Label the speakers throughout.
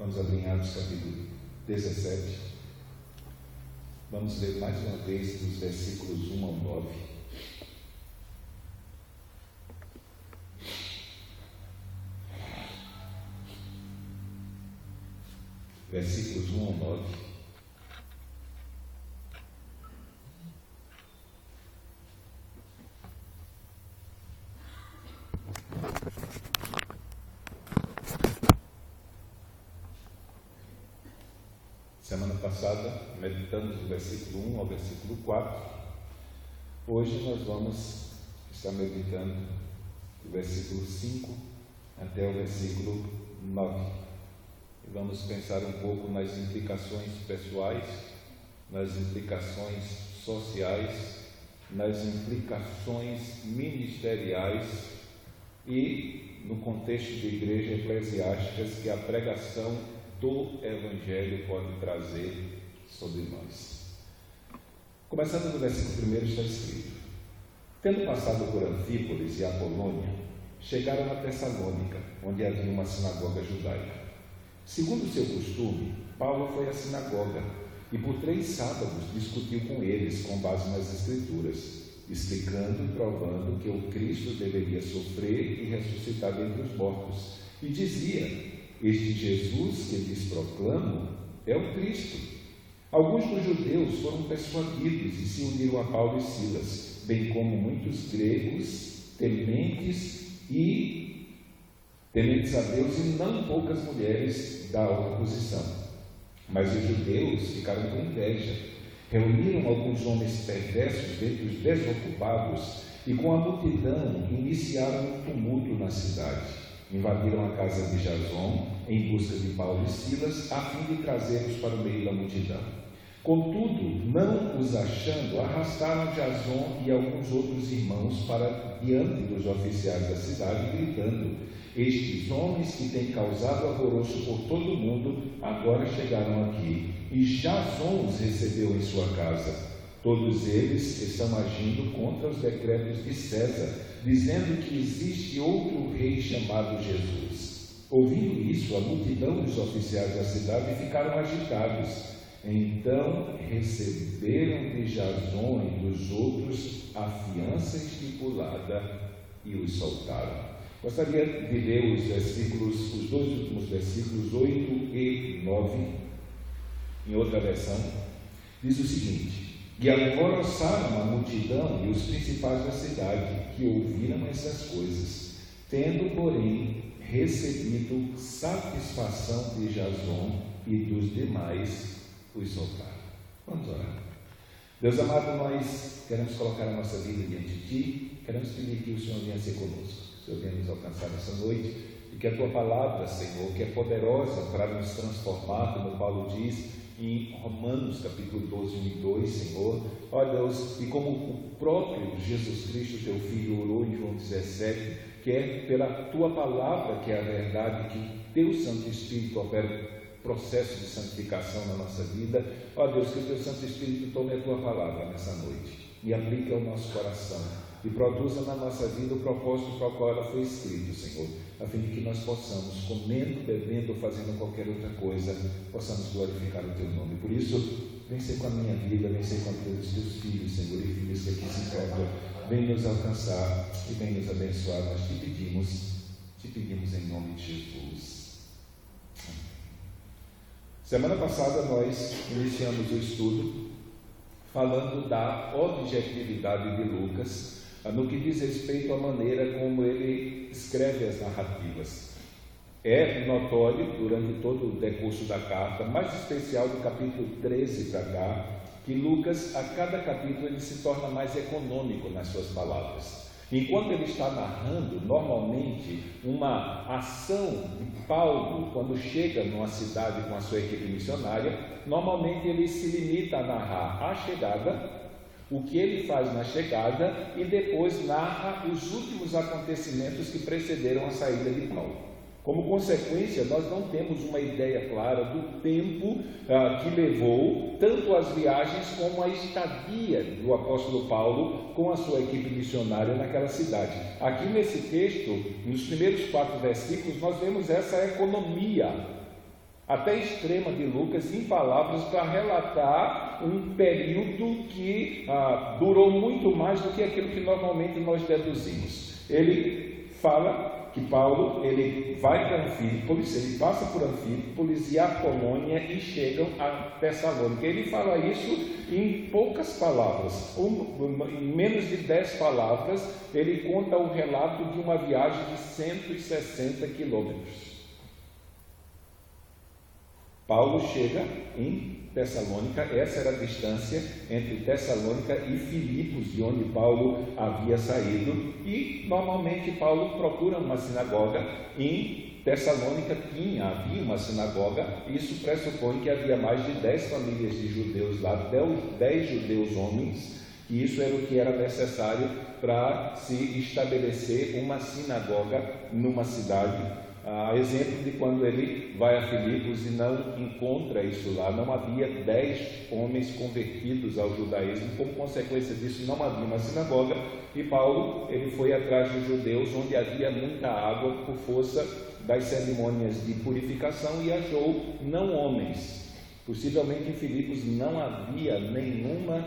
Speaker 1: Vamos abrir Atos capítulo 17. Vamos ler mais uma vez dos versículos 1 ao 9. Versículos 1 ao 9. Semana passada, meditamos do versículo 1 ao versículo 4. Hoje nós vamos estar meditando do versículo 5 até o versículo 9. E vamos pensar um pouco nas implicações pessoais, nas implicações sociais, nas implicações ministeriais e no contexto de igreja eclesiásticas que a pregação do Evangelho pode trazer sobre nós. Começando no versículo 1 está escrito: Tendo passado por Anfípolis e Apolônia, chegaram a Tessalônica, onde havia uma sinagoga judaica. Segundo seu costume, Paulo foi à sinagoga e por 3 sábados discutiu com eles com base nas Escrituras, explicando e provando que o Cristo deveria sofrer e ressuscitar dentre os mortos, e dizia: Este Jesus que lhes proclamo é o Cristo. Alguns dos judeus foram persuadidos e se uniram a Paulo e Silas, bem como muitos gregos, tementes a Deus, e não poucas mulheres da oposição. Mas os judeus ficaram com inveja, reuniram alguns homens perversos dentre os desocupados e com a multidão iniciaram um tumulto na cidade. Invadiram a casa de Jason em busca de Paulo e Silas, a fim de trazê-los para o meio da multidão. Contudo, não os achando, arrastaram Jason e alguns outros irmãos para diante dos oficiais da cidade, gritando: Estes homens que têm causado alvoroço por todo o mundo, agora chegaram aqui, e Jason os recebeu em sua casa. Todos eles estão agindo contra os decretos de César, dizendo que existe outro rei chamado Jesus. Ouvindo isso, a multidão dos oficiais da cidade ficaram agitados. Então receberam de Jason e dos outros a fiança estipulada e os soltaram. Gostaria de ler os 2 últimos versículos, 8 e 9, em outra versão. Diz o seguinte: E alvoroçaram a multidão e os principais da cidade, que ouviram essas coisas, tendo, porém, recebido satisfação de Jason e dos demais, os soltaram. Vamos orar. Deus amado, nós queremos colocar a nossa vida diante de Ti, queremos pedir que o Senhor venha ser conosco, que o Senhor venha nos alcançar nessa noite, e que a Tua palavra, Senhor, que é poderosa para nos transformar, como Paulo diz em Romanos capítulo 12, 1 e 2, Senhor, ó Deus, e como o próprio Jesus Cristo, Teu Filho, orou em João 17, que é pela Tua palavra, que é a verdade, que o Teu Santo Espírito opera processo de santificação na nossa vida. Ó Deus, que o Teu Santo Espírito tome a Tua palavra nessa noite e aplique ao nosso coração e produza na nossa vida o propósito para o qual ela foi escrita, Senhor, a fim de que nós possamos, comendo, bebendo ou fazendo qualquer outra coisa, possamos glorificar o Teu nome. Por isso, vem ser com a minha vida, vem ser com a vida dos Teus filhos, Senhor, e filhos que aqui se encontram, vem nos alcançar e vem nos abençoar. Nós te pedimos em nome de Jesus. Semana passada nós iniciamos o estudo falando da objetividade de Lucas no que diz respeito à maneira como ele escreve as narrativas. É notório durante todo o decurso da carta, mais especial do capítulo 13 para cá, que Lucas, a cada capítulo, ele se torna mais econômico nas suas palavras. Enquanto ele está narrando, normalmente, uma ação de Paulo, quando chega numa cidade com a sua equipe missionária, normalmente ele se limita a narrar a chegada, o que ele faz na chegada, e depois narra os últimos acontecimentos que precederam a saída de Paulo. Como consequência, nós não temos uma ideia clara do tempo que levou tanto as viagens como a estadia do apóstolo Paulo com a sua equipe missionária naquela cidade. Aqui nesse texto, nos primeiros 4 versículos, nós vemos essa economia. até extrema de Lucas em palavras para relatar um período que durou muito mais do que aquilo que normalmente nós deduzimos. Ele fala que Paulo, ele vai para Anfípolis, ele passa por Anfípolis e Apolônia e chegam a Tessalônica. Ele fala isso em poucas palavras, em menos de 10 palavras, ele conta o relato de uma viagem de 160 quilômetros. Paulo chega em Tessalônica, essa era a distância entre Tessalônica e Filipos, de onde Paulo havia saído, e normalmente Paulo procura uma sinagoga. Em Tessalônica havia uma sinagoga, isso pressupõe que havia mais de 10 famílias de judeus lá, 10 judeus homens, e isso era o que era necessário para se estabelecer uma sinagoga numa cidade. Exemplo de quando ele vai a Filipos e não encontra isso lá, não havia 10 homens convertidos ao judaísmo, como consequência disso não havia uma sinagoga, e Paulo ele foi atrás dos judeus onde havia muita água por força das cerimônias de purificação e achou não homens. Possivelmente em Filipos não havia nenhuma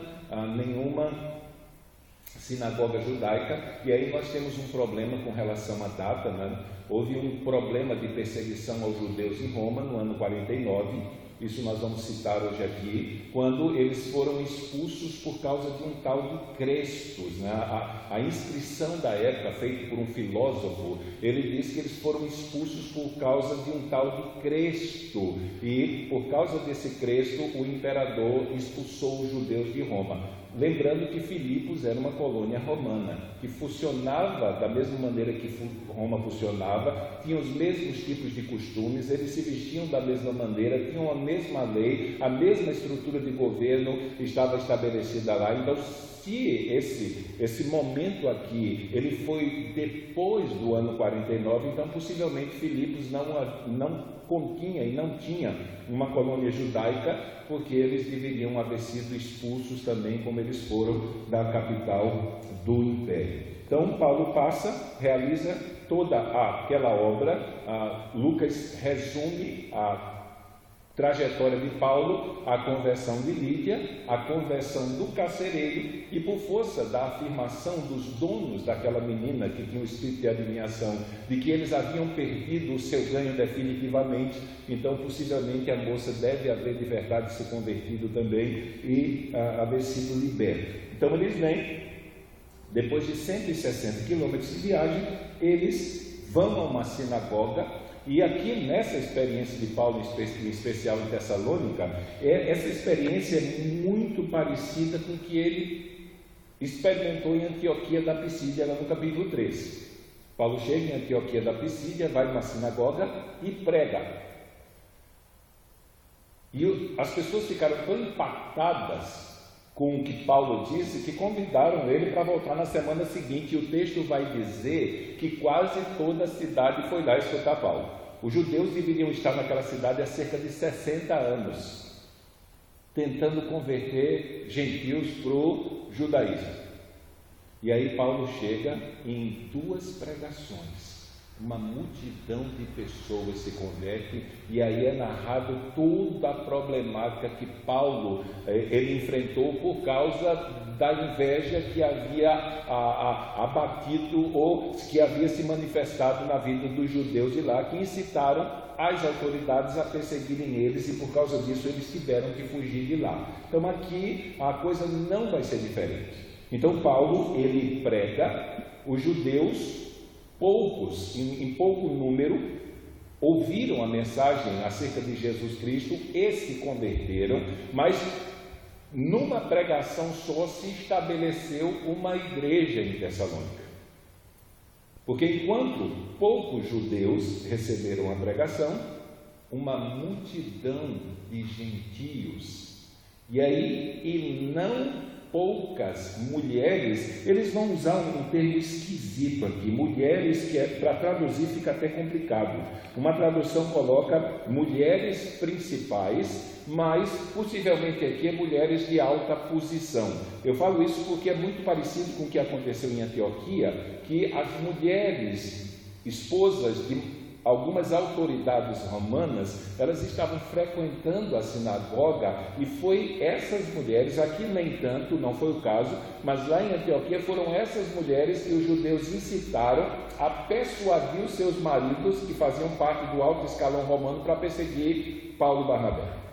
Speaker 1: sinagoga judaica, e aí nós temos um problema com relação à data, né? Houve um problema de perseguição aos judeus em Roma no ano 49, isso nós vamos citar hoje aqui, quando eles foram expulsos por causa de um tal de Crestos, né? A inscrição da época, feita por um filósofo, ele diz que eles foram expulsos por causa de um tal de Cresto, e por causa desse Cresto o imperador expulsou os judeus de Roma. Lembrando que Filipos era uma colônia romana, que funcionava da mesma maneira que Roma funcionava, tinha os mesmos tipos de costumes, eles se vestiam da mesma maneira, tinham a mesma lei, a mesma estrutura de governo estava estabelecida lá. Então, se esse momento aqui, ele foi depois do ano 49, então possivelmente Filipos não continha e não tinha uma colônia judaica, porque eles deveriam haver sido expulsos também, como eles foram da capital do império. Então Paulo realiza toda aquela obra. Lucas resume a trajetória de Paulo, a conversão de Lídia, a conversão do carcereiro, e por força da afirmação dos donos daquela menina que tinha o espírito de adivinhação, de que eles haviam perdido o seu ganho definitivamente, então possivelmente a moça deve haver de verdade se convertido também e haver sido liberta. Então eles vêm, depois de 160 quilômetros de viagem, eles vão a uma sinagoga. E aqui nessa experiência de Paulo, em especial em Tessalônica, essa experiência é muito parecida com o que ele experimentou em Antioquia da Pisídia, no capítulo 13. Paulo chega em Antioquia da Pisídia, vai numa sinagoga e prega. E as pessoas ficaram tão impactadas com o que Paulo disse, que convidaram ele para voltar na semana seguinte, e o texto vai dizer que quase toda a cidade foi lá escutar Paulo. Os judeus deveriam estar naquela cidade há cerca de 60 anos, tentando converter gentios para o judaísmo. E aí Paulo chega em 2 pregações, uma multidão de pessoas se converte, e aí é narrado toda a problemática que Paulo ele enfrentou por causa da inveja que havia abatido ou que havia se manifestado na vida dos judeus de lá, que incitaram as autoridades a perseguirem eles, e por causa disso eles tiveram que fugir de lá. Então aqui a coisa não vai ser diferente. Então Paulo ele prega, os judeus poucos, em pouco número, ouviram a mensagem acerca de Jesus Cristo e se converteram, mas numa pregação só se estabeleceu uma igreja em Tessalônica. Porque enquanto poucos judeus receberam a pregação, uma multidão de gentios, e não poucas mulheres, eles vão usar um termo esquisito aqui, mulheres, que para traduzir fica até complicado. Uma tradução coloca mulheres principais, mas possivelmente aqui é mulheres de alta posição. Eu falo isso porque é muito parecido com o que aconteceu em Antioquia, que as mulheres, esposas de algumas autoridades romanas, elas estavam frequentando a sinagoga, e foi essas mulheres, aqui nem tanto, não foi o caso, mas lá em Antioquia foram essas mulheres que os judeus incitaram a persuadir os seus maridos, que faziam parte do alto escalão romano, para perseguir Paulo e Barnabé.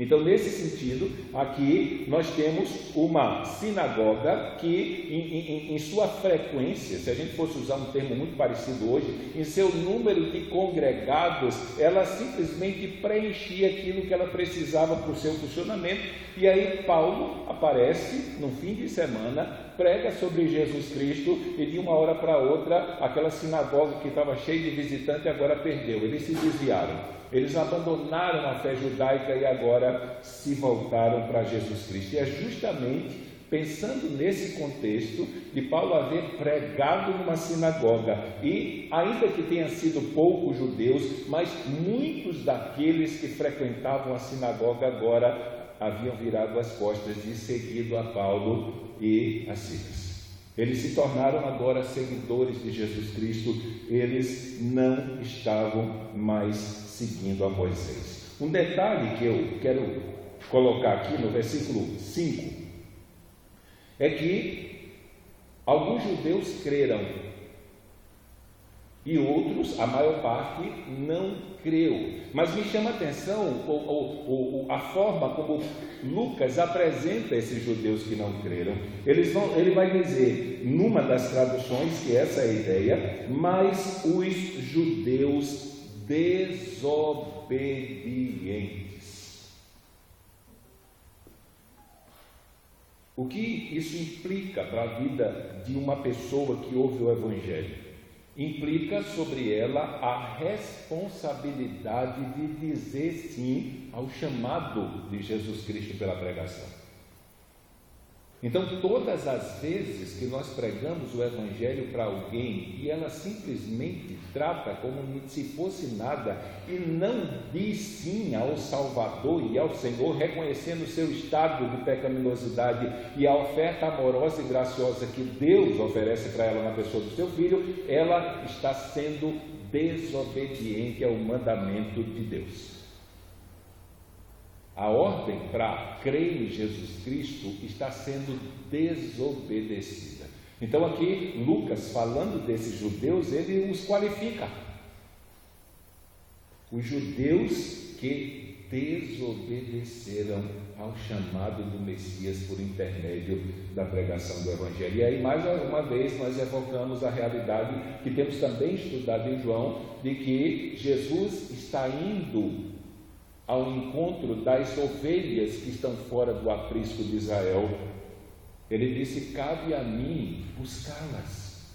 Speaker 1: Então, nesse sentido, aqui nós temos uma sinagoga que, em sua frequência, se a gente fosse usar um termo muito parecido hoje, em seu número de congregados, ela simplesmente preenchia aquilo que ela precisava para o seu funcionamento. E aí Paulo aparece no fim de semana, prega sobre Jesus Cristo, e de uma hora para outra, aquela sinagoga que estava cheia de visitantes agora perdeu, eles se desviaram. Eles abandonaram a fé judaica e agora se voltaram para Jesus Cristo. E é justamente pensando nesse contexto de Paulo haver pregado numa sinagoga, e ainda que tenham sido poucos judeus, mas muitos daqueles que frequentavam a sinagoga agora haviam virado as costas e seguido a Paulo e a Silas. Eles se tornaram agora seguidores de Jesus Cristo, eles não estavam mais seguindo a Moisés. Um detalhe que eu quero colocar aqui no versículo 5 é que alguns judeus creram e outros, a maior parte, não creu. Mas me chama a atenção a forma como Lucas apresenta esses judeus que não creram. Ele vai dizer, numa das traduções, que essa é a ideia, mas os judeus desobedientes. O que isso implica para a vida de uma pessoa que ouve o Evangelho? Implica sobre ela a responsabilidade de dizer sim ao chamado de Jesus Cristo pela pregação. Então, todas as vezes que nós pregamos o Evangelho para alguém e ela simplesmente trata como se fosse nada e não diz sim ao Salvador e ao Senhor, reconhecendo o seu estado de pecaminosidade e a oferta amorosa e graciosa que Deus oferece para ela na pessoa do seu filho, ela está sendo desobediente ao mandamento de Deus. A ordem para crer em Jesus Cristo está sendo desobedecida. Então aqui Lucas, falando desses judeus, ele os qualifica. Os judeus que desobedeceram ao chamado do Messias por intermédio da pregação do Evangelho. E aí, mais uma vez, nós evocamos a realidade que temos também estudado em João, de que Jesus está indo ao encontro das ovelhas que estão fora do aprisco de Israel. Ele disse, cabe a mim buscá-las.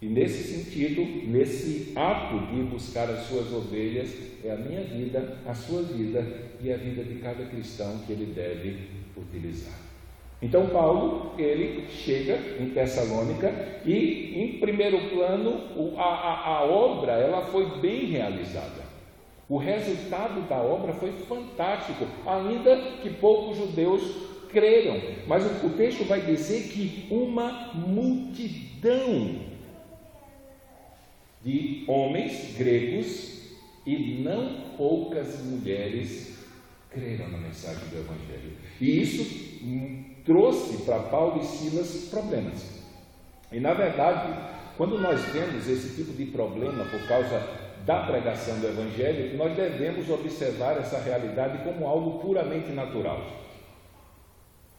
Speaker 1: E nesse sentido, nesse ato de buscar as suas ovelhas, é a minha vida, a sua vida e a vida de cada cristão que ele deve utilizar. Então Paulo, ele chega em Tessalônica e, em primeiro plano, a obra ela foi bem realizada. O resultado da obra foi fantástico, ainda que poucos judeus creram. Mas o texto vai dizer que uma multidão de homens gregos e não poucas mulheres creram na mensagem do Evangelho. E isso trouxe para Paulo e Silas problemas. E na verdade, quando nós vemos esse tipo de problema por causa da pregação do Evangelho, nós devemos observar essa realidade como algo puramente natural.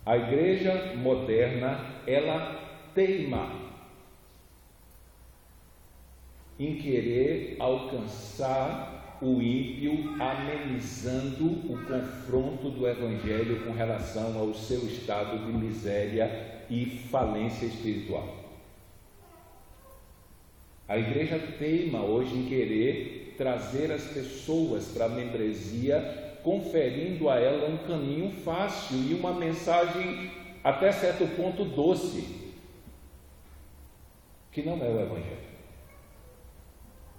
Speaker 1: A igreja moderna, ela teima em querer alcançar o ímpio, amenizando o confronto do Evangelho com relação ao seu estado de miséria e falência espiritual. A igreja teima hoje em querer trazer as pessoas para a membresia, conferindo a ela um caminho fácil e uma mensagem até certo ponto doce, que não é o Evangelho.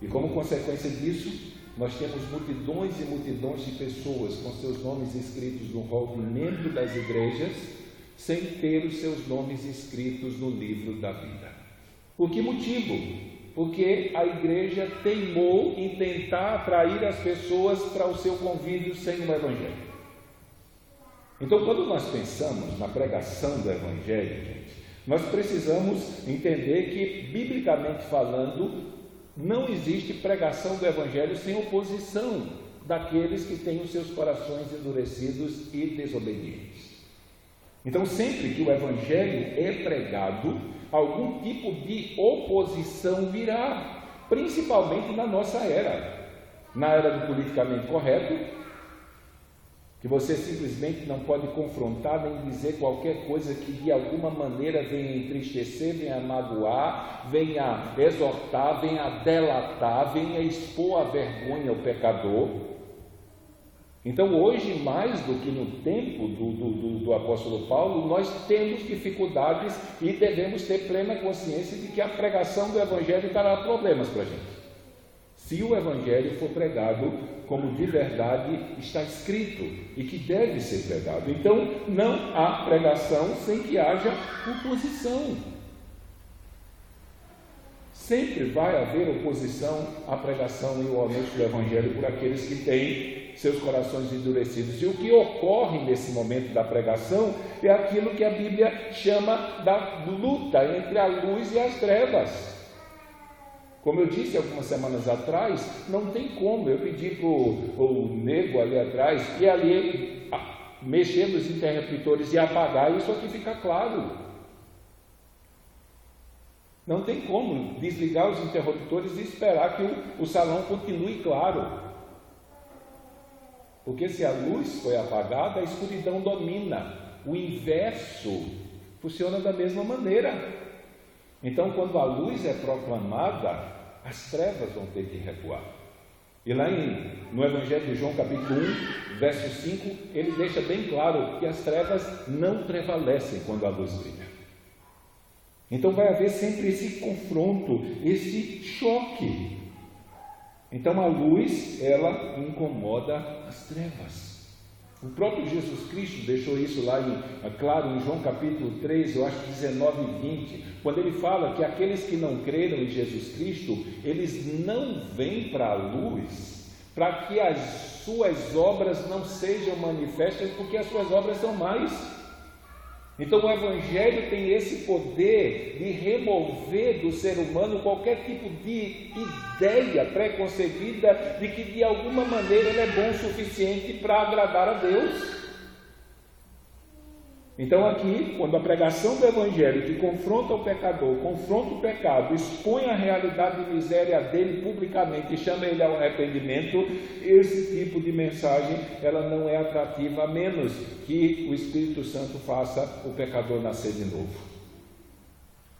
Speaker 1: E como consequência disso, nós temos multidões e multidões de pessoas com seus nomes escritos no rol de membro das igrejas, sem ter os seus nomes escritos no livro da vida. Por que motivo? Porque a igreja teimou em tentar atrair as pessoas para o seu convívio sem o Evangelho. Então, quando nós pensamos na pregação do Evangelho, gente, nós precisamos entender que, biblicamente falando, não existe pregação do Evangelho sem oposição daqueles que têm os seus corações endurecidos e desobedientes. Então, sempre que o Evangelho é pregado, algum tipo de oposição virá, principalmente na nossa era. Na era do politicamente correto, que você simplesmente não pode confrontar nem dizer qualquer coisa que de alguma maneira venha entristecer, venha magoar, venha exortar, venha delatar, venha expor à vergonha o pecador. Então, hoje, mais do que no tempo do apóstolo Paulo, nós temos dificuldades e devemos ter plena consciência de que a pregação do Evangelho dará problemas para a gente. Se o Evangelho for pregado como de verdade está escrito e que deve ser pregado. Então, não há pregação sem que haja oposição. Sempre vai haver oposição à pregação e ao anúncio do Evangelho por aqueles que têm seus corações endurecidos. E o que ocorre nesse momento da pregação é aquilo que a Bíblia chama da luta entre a luz e as trevas. Como eu disse algumas semanas atrás, não tem como eu pedir para o nego ali atrás e ali mexer nos interruptores e apagar, isso aqui fica claro. Não tem como desligar os interruptores e esperar que o salão continue claro. Porque se a luz foi apagada, a escuridão domina. O inverso funciona da mesma maneira. Então, quando a luz é proclamada, as trevas vão ter que recuar. E lá no Evangelho de João, capítulo 1, verso 5, ele deixa bem claro que as trevas não prevalecem quando a luz brilha. Então vai haver sempre esse confronto, esse choque. Então a luz, ela incomoda as trevas. O próprio Jesus Cristo deixou isso lá claro em João capítulo 3, eu acho 19 e 20, quando ele fala que aqueles que não creram em Jesus Cristo, eles não vêm para a luz, para que as suas obras não sejam manifestas, porque as suas obras são mais. Então o Evangelho tem esse poder de remover do ser humano qualquer tipo de ideia preconcebida de que de alguma maneira ele é bom o suficiente para agradar a Deus. Então aqui, quando a pregação do Evangelho que confronta o pecador, confronta o pecado, expõe a realidade de miséria dele publicamente e chama ele ao arrependimento, esse tipo de mensagem, ela não é atrativa, a menos que o Espírito Santo faça o pecador nascer de novo.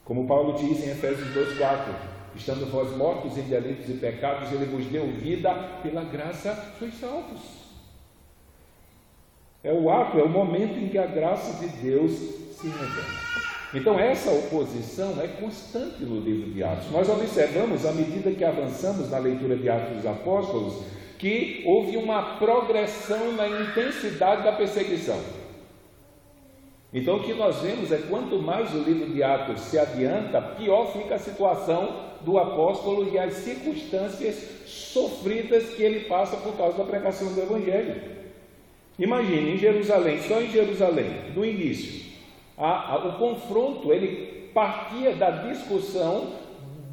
Speaker 1: Como Paulo diz em Efésios 2,4, estando vós mortos em delitos e pecados, ele vos deu vida, pela graça sois salvos. É o ato, é o momento em que a graça de Deus se revela. Então essa oposição é constante no livro de Atos. Nós observamos, à medida que avançamos na leitura de Atos dos Apóstolos, que houve uma progressão na intensidade da perseguição. Então o que nós vemos é quanto mais o livro de Atos se adianta, pior fica a situação do apóstolo e as circunstâncias sofridas que ele passa por causa da pregação do Evangelho. Imagine, em Jerusalém, só em Jerusalém, no início, o confronto, ele partia da discussão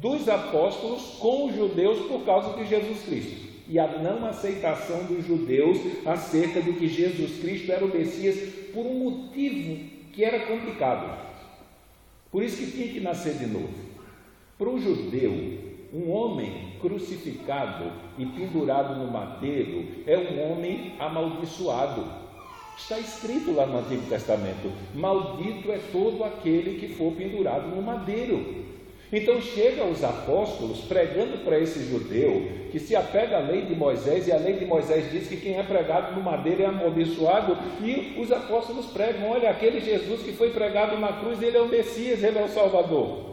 Speaker 1: dos apóstolos com os judeus por causa de Jesus Cristo, e a não aceitação dos judeus acerca de que Jesus Cristo era o Messias, por um motivo que era complicado. Por isso que tinha que nascer de novo. Para o judeu, um homem crucificado e pendurado no madeiro é um homem amaldiçoado. Está escrito lá no Antigo Testamento: maldito é todo aquele que for pendurado no madeiro. Então chega os apóstolos pregando para esse judeu que se apega à lei de Moisés, e a lei de Moisés diz que quem é pregado no madeiro é amaldiçoado, e os apóstolos pregam: olha, aquele Jesus que foi pregado na cruz, ele é o Messias, ele é o Salvador.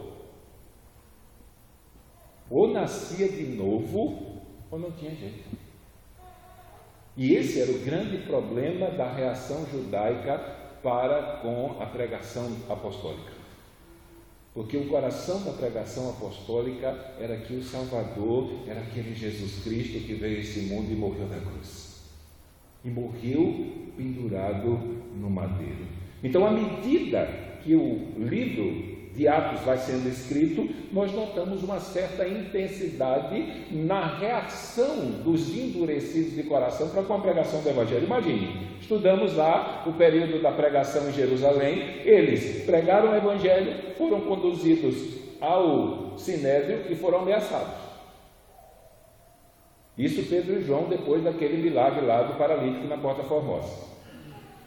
Speaker 1: Ou nascia de novo, ou não tinha jeito. E esse era o grande problema da reação judaica para com a pregação apostólica. Porque o coração da pregação apostólica era que o Salvador era aquele Jesus Cristo que veio a esse mundo e morreu na cruz. E morreu pendurado no madeiro. Então, à medida que o livro de Atos vai sendo escrito, nós notamos uma certa intensidade na reação dos endurecidos de coração para com a pregação do Evangelho. Imagine, estudamos lá o período da pregação em Jerusalém, eles pregaram o Evangelho, foram conduzidos ao Sinédrio e foram ameaçados. Isso Pedro e João, depois daquele milagre lá do paralítico na Porta Formosa.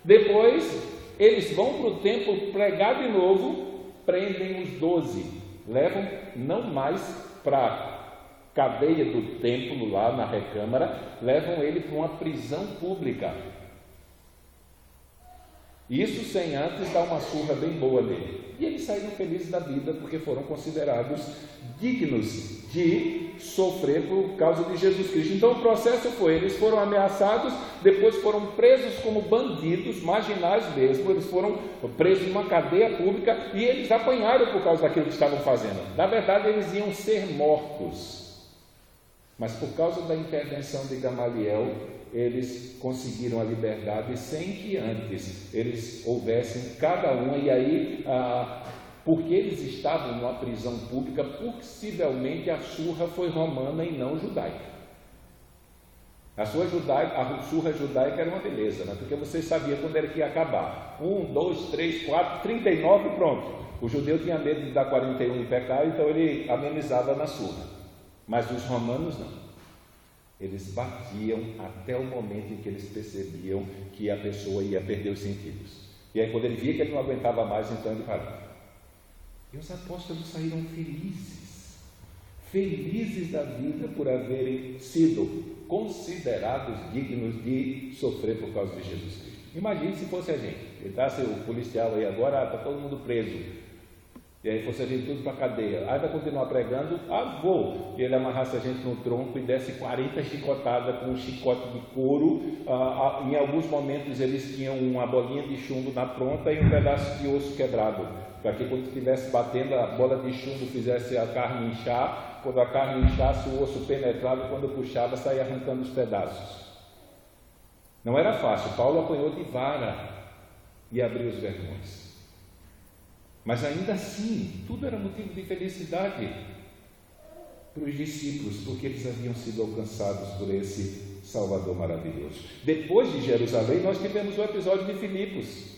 Speaker 1: Depois, eles vão para o templo pregar de novo, prendem os 12, levam não mais para a cadeia do templo lá na recâmara, levam ele para uma prisão pública. Isso sem antes dar uma surra bem boa nele. E eles saíram felizes da vida porque foram considerados dignos de sofrer por causa de Jesus Cristo. Então o processo foi, eles foram ameaçados, depois foram presos como bandidos, marginais mesmo, eles foram presos numa cadeia pública e eles apanharam por causa daquilo que estavam fazendo. Na verdade eles iam ser mortos, mas por causa da intervenção de Gamaliel, eles conseguiram a liberdade sem que antes eles houvessem cada um, e aí, porque eles estavam numa prisão pública, possivelmente a surra foi romana e não judaica. A surra judaica era uma beleza, né? Porque você sabia quando era que ia acabar. 1, 2, 3, 4, 39, pronto. O judeu tinha medo de dar 41 e pecar, então ele amenizava na surra. Mas os romanos não. Eles batiam até o momento em que eles percebiam que a pessoa ia perder os sentidos. E aí quando ele via que ele não aguentava mais, então ele parou. E os apóstolos saíram felizes da vida por haverem sido considerados dignos de sofrer por causa de Jesus Cristo. Imagine se fosse a gente. Ele está, o policial aí agora, está todo mundo preso. E aí fosse a gente tudo para a cadeia. Aí vai continuar pregando, vou. E ele amarrasse a gente no tronco e desse 40 chicotadas com um chicote de couro. Em alguns momentos eles tinham uma bolinha de chumbo na ponta e um pedaço de osso quebrado, para que quando estivesse batendo a bola de chumbo fizesse a carne inchar. Quando a carne inchasse, o osso penetrava, quando puxava, saía arrancando os pedaços. Não era fácil. Paulo apanhou de vara e abriu os vergões. Mas ainda assim, tudo era motivo de felicidade para os discípulos, porque eles haviam sido alcançados por esse Salvador maravilhoso. Depois de Jerusalém, nós tivemos o episódio de Filipos.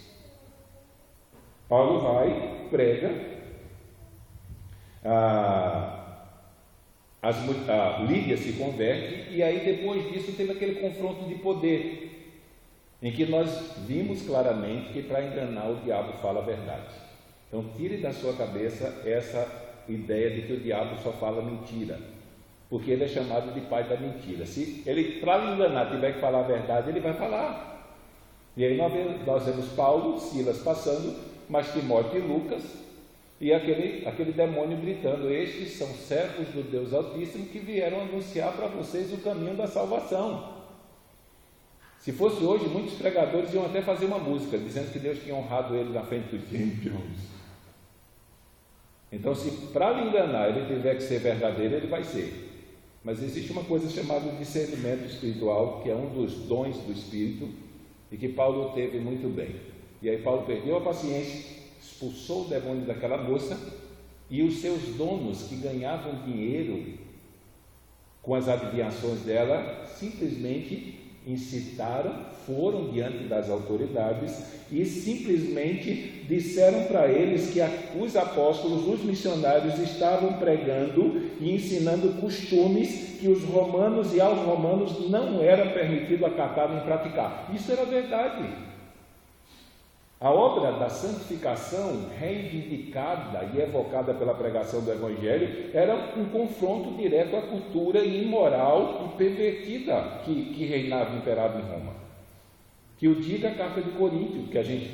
Speaker 1: Paulo vai, prega, Lídia se converte, e aí depois disso teve aquele confronto de poder, em que nós vimos claramente que para enganar o diabo fala a verdade. Então tire da sua cabeça essa ideia de que o diabo só fala mentira, porque ele é chamado de pai da mentira. Se ele, para enganar, tiver que falar a verdade, ele vai falar. E aí nós vemos Paulo, Silas passando, mas Timóteo e Lucas, e aquele demônio gritando: estes são servos do Deus Altíssimo que vieram anunciar para vocês o caminho da salvação. Se fosse hoje, muitos pregadores iam até fazer uma música dizendo que Deus tinha honrado ele na frente dos gentios. Então, se para lhe enganar ele tiver que ser verdadeiro, ele vai ser. Mas existe uma coisa chamada discernimento espiritual, que é um dos dons do Espírito, e que Paulo teve muito bem. E aí Paulo perdeu a paciência, expulsou o demônio daquela moça, e os seus donos, que ganhavam dinheiro com as adivinhações dela, simplesmente incitaram, foram diante das autoridades e simplesmente disseram para eles que os apóstolos, os missionários, estavam pregando e ensinando costumes que os romanos e aos romanos não era permitido acatar nem praticar. Isso era verdade. A obra da santificação, reivindicada e evocada pela pregação do Evangelho, era um confronto direto à cultura imoral e pervertida que reinava e imperava em Roma. Que o diga a carta de Corinto, que a gente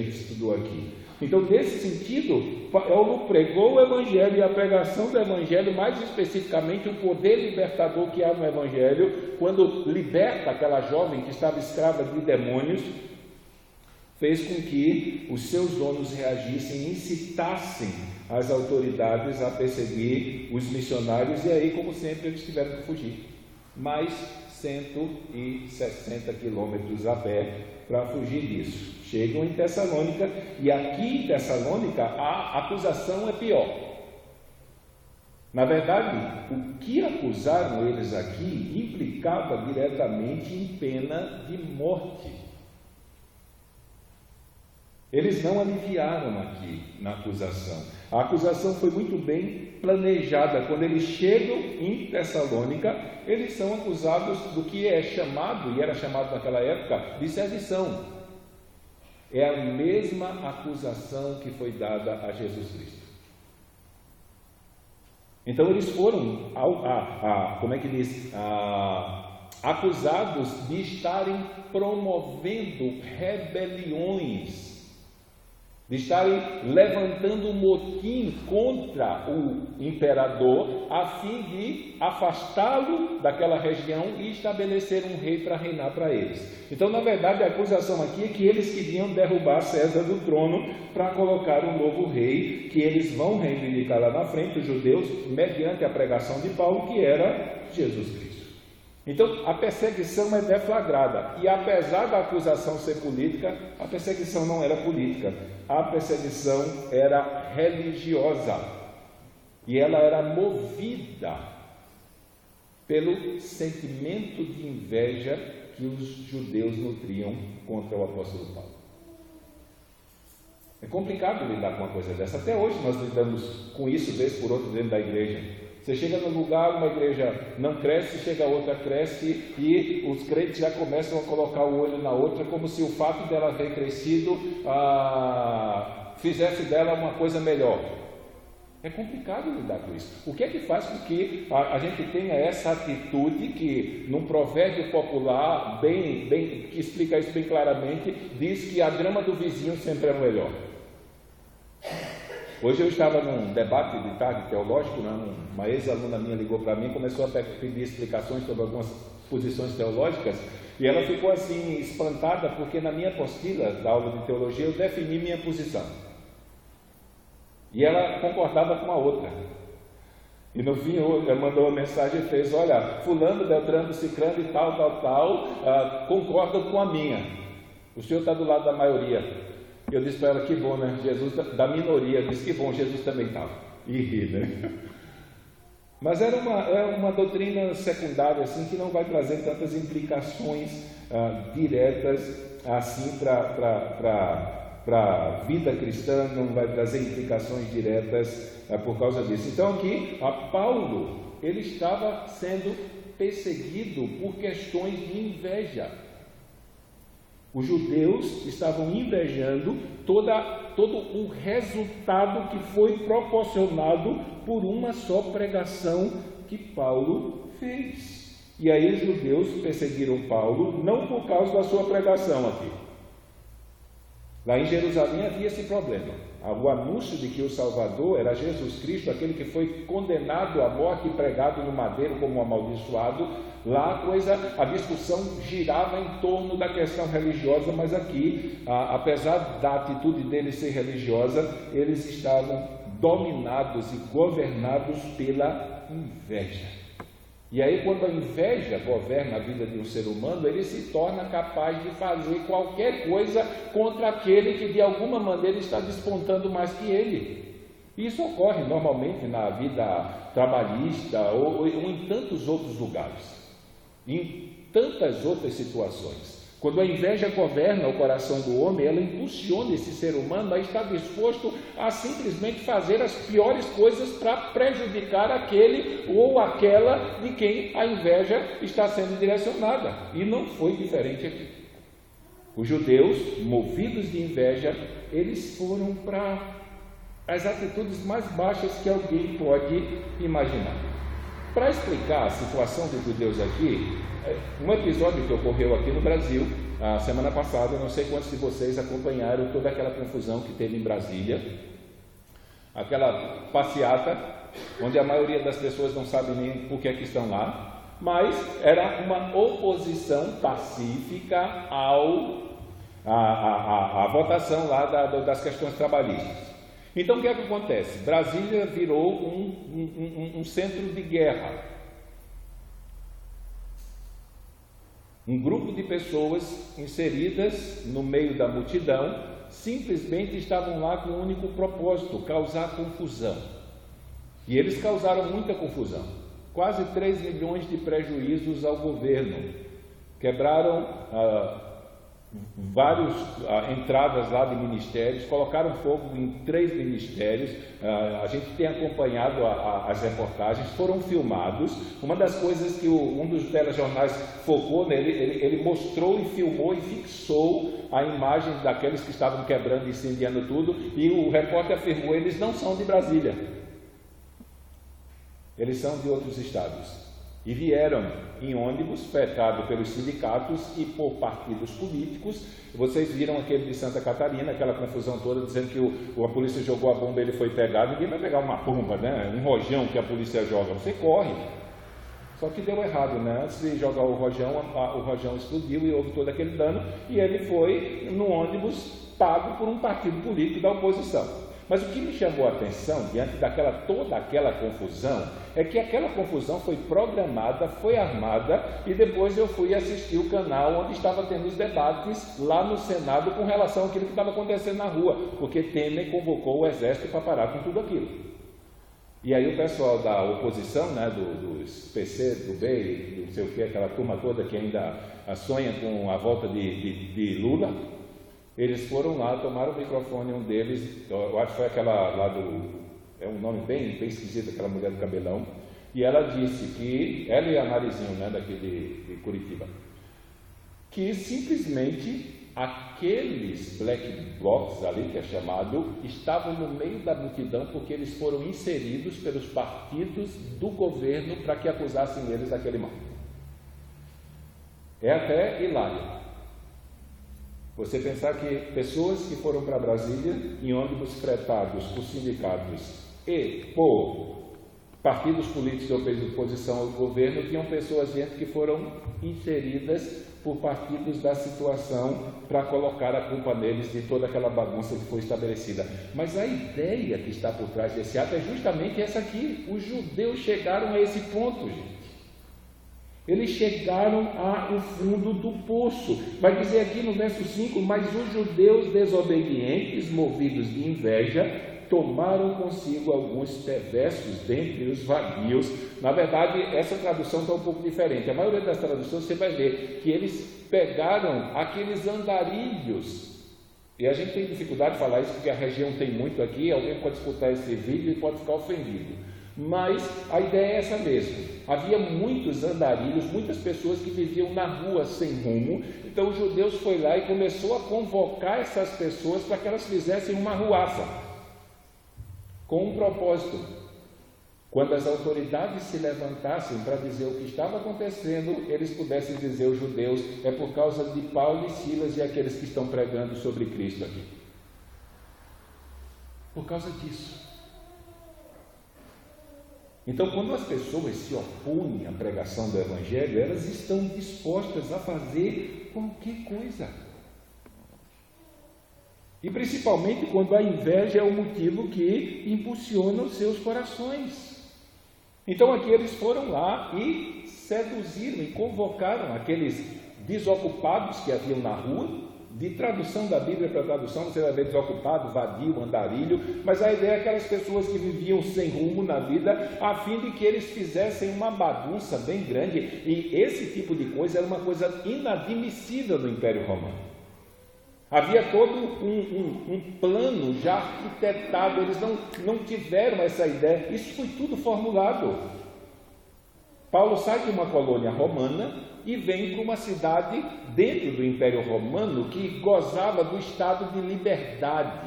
Speaker 1: estudou aqui. Então, nesse sentido, Paulo pregou o Evangelho, e a pregação do Evangelho, mais especificamente o poder libertador que há no Evangelho, quando liberta aquela jovem que estava escrava de demônios, fez com que os seus donos reagissem e incitassem as autoridades a perseguir os missionários, e aí, como sempre, eles tiveram que fugir. Mais 160 quilômetros a pé para fugir disso. Chegam em Tessalônica, e aqui em Tessalônica a acusação é pior. Na verdade, o que acusaram eles aqui implicava diretamente em pena de morte. Eles não aliviaram aqui na acusação. A acusação foi muito bem planejada. Quando eles chegam em Tessalônica, eles são acusados do que é chamado, e era chamado naquela época, de sedição. É a mesma acusação que foi dada a Jesus Cristo. Então eles foram, acusados de estarem promovendo rebeliões, de estarem levantando um motim contra o imperador, a fim de afastá-lo daquela região e estabelecer um rei para reinar para eles. Então, na verdade, a acusação aqui é que eles queriam derrubar César do trono para colocar um novo rei, que eles vão reivindicar lá na frente, os judeus, mediante a pregação de Paulo, que era Jesus Cristo. Então, a perseguição é deflagrada, e apesar da acusação ser política, a perseguição não era política, a perseguição era religiosa, e ela era movida pelo sentimento de inveja que os judeus nutriam contra o apóstolo Paulo. É complicado lidar com uma coisa dessa, até hoje nós lidamos com isso vez por outra dentro da igreja. Você chega num lugar, uma igreja não cresce, chega a outra, cresce, e os crentes já começam a colocar o olho na outra, como se o fato dela ter crescido fizesse dela uma coisa melhor. É complicado lidar com isso. O que é que faz com que a gente tenha essa atitude que, num provérbio popular, que explica isso bem claramente, diz que a grama do vizinho sempre é melhor? Hoje eu estava num debate de tarde teológico, uma ex-aluna minha ligou para mim e começou a pedir explicações sobre algumas posições teológicas, e ela ficou assim espantada, porque na minha apostila da aula de teologia eu defini minha posição, e ela concordava com a outra, e no fim ela mandou uma mensagem e fez: olha, fulano, beltrano, ciclano e tal, concordam com a minha, o senhor está do lado da maioria. Eu disse para ela: que bom, né? Jesus da minoria. Eu disse: que bom, Jesus também estava. E ri, né? Mas era uma doutrina secundária, assim, que não vai trazer tantas implicações diretas assim para a vida cristã, não vai trazer implicações diretas por causa disso. Então aqui, Paulo, ele estava sendo perseguido por questões de inveja. Os judeus estavam invejando todo o resultado que foi proporcionado por uma só pregação que Paulo fez. E aí os judeus perseguiram Paulo, não por causa da sua pregação aqui. Lá em Jerusalém havia esse problema. O anúncio de que o Salvador era Jesus Cristo, aquele que foi condenado à morte e pregado no madeiro como um amaldiçoado. Lá a discussão girava em torno da questão religiosa, mas aqui, apesar da atitude deles ser religiosa, eles estavam dominados e governados pela inveja. E aí, quando a inveja governa a vida de um ser humano, ele se torna capaz de fazer qualquer coisa contra aquele que de alguma maneira está despontando mais que ele. Isso ocorre normalmente na vida trabalhista ou em tantos outros lugares, em tantas outras situações. Quando a inveja governa o coração do homem, ela impulsiona esse ser humano a estar disposto a simplesmente fazer as piores coisas para prejudicar aquele ou aquela de quem a inveja está sendo direcionada. E não foi diferente aqui. Os judeus, movidos de inveja, eles foram para as atitudes mais baixas que alguém pode imaginar. Para explicar a situação dos judeus aqui, um episódio que ocorreu aqui no Brasil, a semana passada, não sei quantos de vocês acompanharam toda aquela confusão que teve em Brasília, aquela passeata, onde a maioria das pessoas não sabe nem por que é que estão lá, mas era uma oposição pacífica a votação lá das questões trabalhistas. Então o que é que acontece? Brasília virou um centro de guerra. Um grupo de pessoas inseridas no meio da multidão simplesmente estavam lá com um único propósito: causar confusão. E eles causaram muita confusão. Quase 3 milhões de prejuízos ao governo. Quebraram várias entradas lá de ministérios, colocaram fogo em 3 ministérios. A gente tem acompanhado as reportagens, foram filmados. Uma das coisas que um dos telejornais focou nele, ele mostrou e filmou e fixou a imagem daqueles que estavam quebrando e incendiando tudo, e o repórter afirmou: eles não são de Brasília, eles são de outros estados. E vieram em ônibus, fretado pelos sindicatos e por partidos políticos. Vocês viram aquele de Santa Catarina, aquela confusão toda, dizendo que a polícia jogou a bomba, ele foi pegado. Ninguém vai pegar uma bomba, né? Um rojão que a polícia joga, você corre. Só que deu errado, né? Antes de jogar o rojão explodiu e houve todo aquele dano, e ele foi no ônibus pago por um partido político da oposição. Mas o que me chamou a atenção, diante toda aquela confusão, é que aquela confusão foi programada, foi armada, e depois eu fui assistir o canal onde estava tendo os debates lá no Senado com relação àquilo que estava acontecendo na rua, porque Temer convocou o exército para parar com tudo aquilo. E aí o pessoal da oposição, né, dos PC, do B, não sei o que, aquela turma toda que ainda sonha com a volta de Lula, eles foram lá, tomaram o microfone, um deles, eu acho que foi aquela lá é um nome bem esquisito, aquela mulher do cabelão, e ela disse que, ela e a Marizinho, né, daqui de Curitiba, que simplesmente aqueles black blocs ali, que é chamado, estavam no meio da multidão porque eles foram inseridos pelos partidos do governo para que acusassem eles daquele mal. É até hilário você pensar que pessoas que foram para Brasília em ônibus fretados por sindicatos e por partidos políticos de oposição ao governo, tinham pessoas dentro que foram inseridas por partidos da situação para colocar a culpa neles de toda aquela bagunça que foi estabelecida. Mas a ideia que está por trás desse ato é justamente essa aqui: os judeus chegaram a esse ponto, gente. Eles chegaram ao fundo do poço. Vai dizer aqui no verso 5: mas os judeus desobedientes, movidos de inveja, tomaram consigo alguns perversos dentre os vadios. Na verdade, essa tradução está um pouco diferente. A maioria das traduções você vai ver que eles pegaram aqueles andarilhos. E a gente tem dificuldade de falar isso porque a região tem muito aqui. Alguém pode escutar esse vídeo e pode ficar ofendido. Mas a ideia é essa mesmo. Havia muitos andarilhos, muitas pessoas que viviam na rua sem rumo. Então os judeus foi lá e começou a convocar essas pessoas para que elas fizessem uma arruaça, com um propósito: quando as autoridades se levantassem para dizer o que estava acontecendo, eles pudessem dizer aos judeus: é por causa de Paulo e Silas e aqueles que estão pregando sobre Cristo aqui. Por causa disso. Então, quando as pessoas se opõem à pregação do Evangelho, elas estão dispostas a fazer qualquer coisa. E principalmente quando a inveja é o motivo que impulsiona os seus corações. Então aqui eles foram lá e seduziram e convocaram aqueles desocupados que haviam na rua. De tradução da Bíblia para tradução, você vai ver desocupado, vadio, andarilho, mas a ideia é aquelas pessoas que viviam sem rumo na vida, a fim de que eles fizessem uma bagunça bem grande. E esse tipo de coisa era uma coisa inadmissível no Império Romano. Havia todo um plano já arquitetado, eles não tiveram essa ideia, isso foi tudo formulado. Paulo sai de uma colônia romana e vem para uma cidade dentro do Império Romano que gozava do estado de liberdade.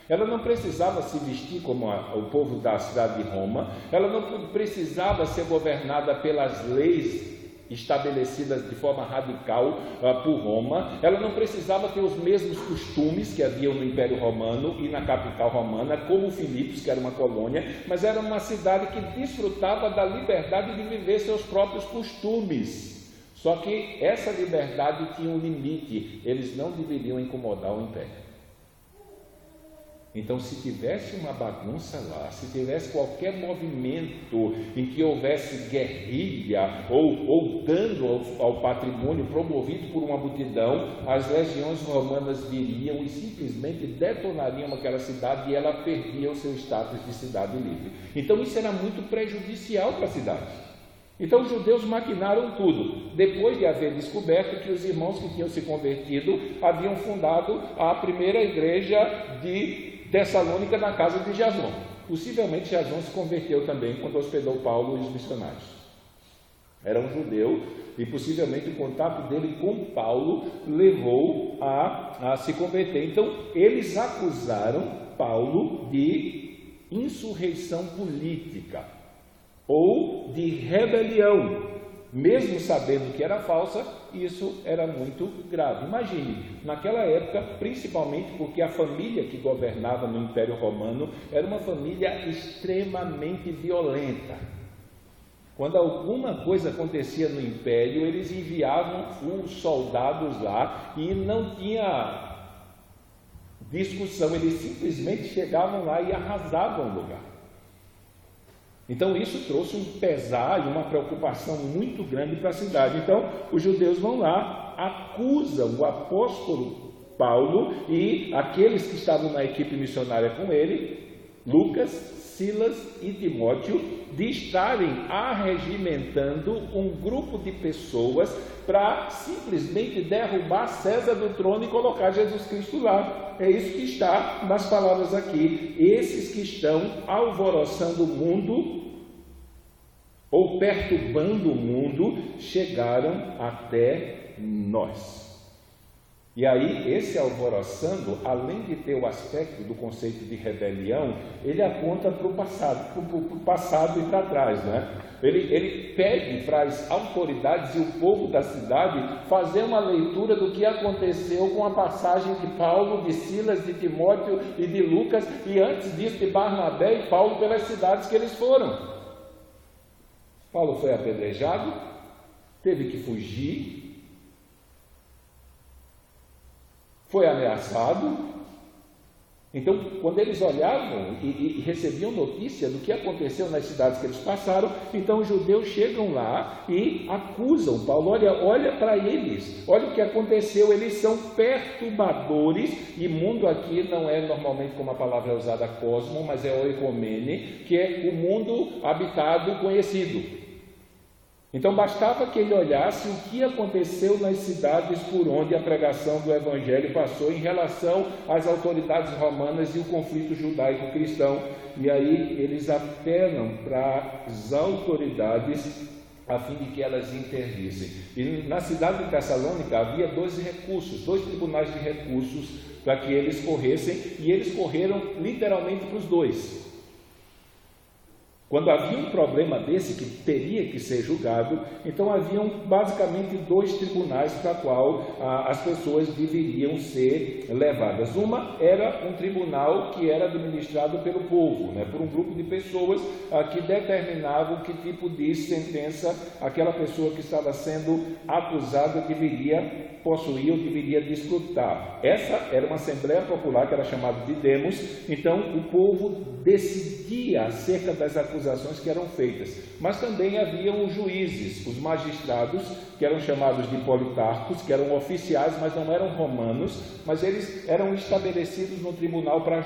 Speaker 1: Ela não precisava se vestir como o povo da cidade de Roma, ela não precisava ser governada pelas leis estabelecidas de forma radical por Roma, ela não precisava ter os mesmos costumes que haviam no Império Romano e na capital romana, como Filipos, que era uma colônia, mas era uma cidade que desfrutava da liberdade de viver seus próprios costumes. Só que essa liberdade tinha um limite, eles não deveriam incomodar o império. Então, se tivesse uma bagunça lá, se tivesse qualquer movimento em que houvesse guerrilha ou dano ao patrimônio promovido por uma multidão, as legiões romanas viriam e simplesmente detonariam aquela cidade e ela perdia o seu status de cidade livre. Então, isso era muito prejudicial para a cidade. Então os judeus maquinaram tudo, depois de haver descoberto que os irmãos que tinham se convertido haviam fundado a primeira igreja de Tessalônica na casa de Jasão. Possivelmente Jasão se converteu também quando hospedou Paulo e os missionários. Era um judeu e possivelmente o contato dele com Paulo levou a se converter. Então eles acusaram Paulo de insurreição política ou de rebelião, mesmo sabendo que era falsa. Isso era muito grave. Imagine, naquela época, principalmente porque a família que governava no Império Romano era uma família extremamente violenta. Quando alguma coisa acontecia no Império, eles enviavam os soldados lá e não tinha discussão, eles simplesmente chegavam lá e arrasavam o lugar. Então isso trouxe um pesar e uma preocupação muito grande para a cidade. Então os judeus vão lá, acusam o apóstolo Paulo e aqueles que estavam na equipe missionária com ele, Lucas, Silas e Timóteo, de estarem arregimentando um grupo de pessoas para simplesmente derrubar César do trono e colocar Jesus Cristo lá. É isso que está nas palavras aqui. Esses que estão alvoroçando o mundo ou perturbando o mundo chegaram até nós. E aí, esse alvoroçando, além de ter o aspecto do conceito de rebelião, ele aponta para o passado e para trás, né? Ele pede para as autoridades e o povo da cidade fazer uma leitura do que aconteceu com a passagem de Paulo, de Silas, de Timóteo e de Lucas, e antes disso de Barnabé e Paulo pelas cidades que eles foram. Paulo foi apedrejado, teve que fugir, foi ameaçado. Então, quando eles olhavam e recebiam notícia do que aconteceu nas cidades que eles passaram, então os judeus chegam lá e acusam Paulo. Olha para eles, olha o que aconteceu, eles são perturbadores. E mundo aqui não é normalmente como a palavra é usada cosmo, mas é oikomene, que é o mundo habitado conhecido. Então bastava que ele olhasse o que aconteceu nas cidades por onde a pregação do Evangelho passou em relação às autoridades romanas e o conflito judaico-cristão. E aí eles apelam para as autoridades a fim de que elas intervissem. E na cidade de Tessalônica havia dois tribunais de recursos para que eles corressem, e eles correram literalmente para os dois. Quando havia um problema desse que teria que ser julgado, então haviam basicamente dois tribunais para qual as pessoas deveriam ser levadas. Uma era um tribunal que era administrado pelo povo, né, por um grupo de pessoas que determinavam que tipo de sentença aquela pessoa que estava sendo acusada deveria possuir ou deveria desfrutar. Essa era uma assembleia popular que era chamada de demos. Então o povo decidia acerca das acusações que eram feitas, mas também haviam os juízes, os magistrados, que eram chamados de politarcos, que eram oficiais, mas não eram romanos, mas eles eram estabelecidos no tribunal para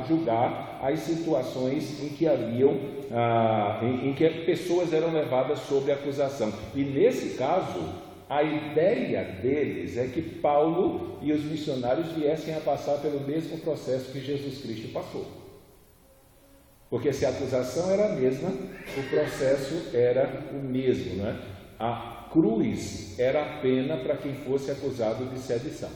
Speaker 1: julgar as situações em que em que pessoas eram levadas sob acusação. E nesse caso, a ideia deles é que Paulo e os missionários viessem a passar pelo mesmo processo que Jesus Cristo passou. Porque se a acusação era a mesma, o processo era o mesmo, né? A cruz era a pena para quem fosse acusado de sedição.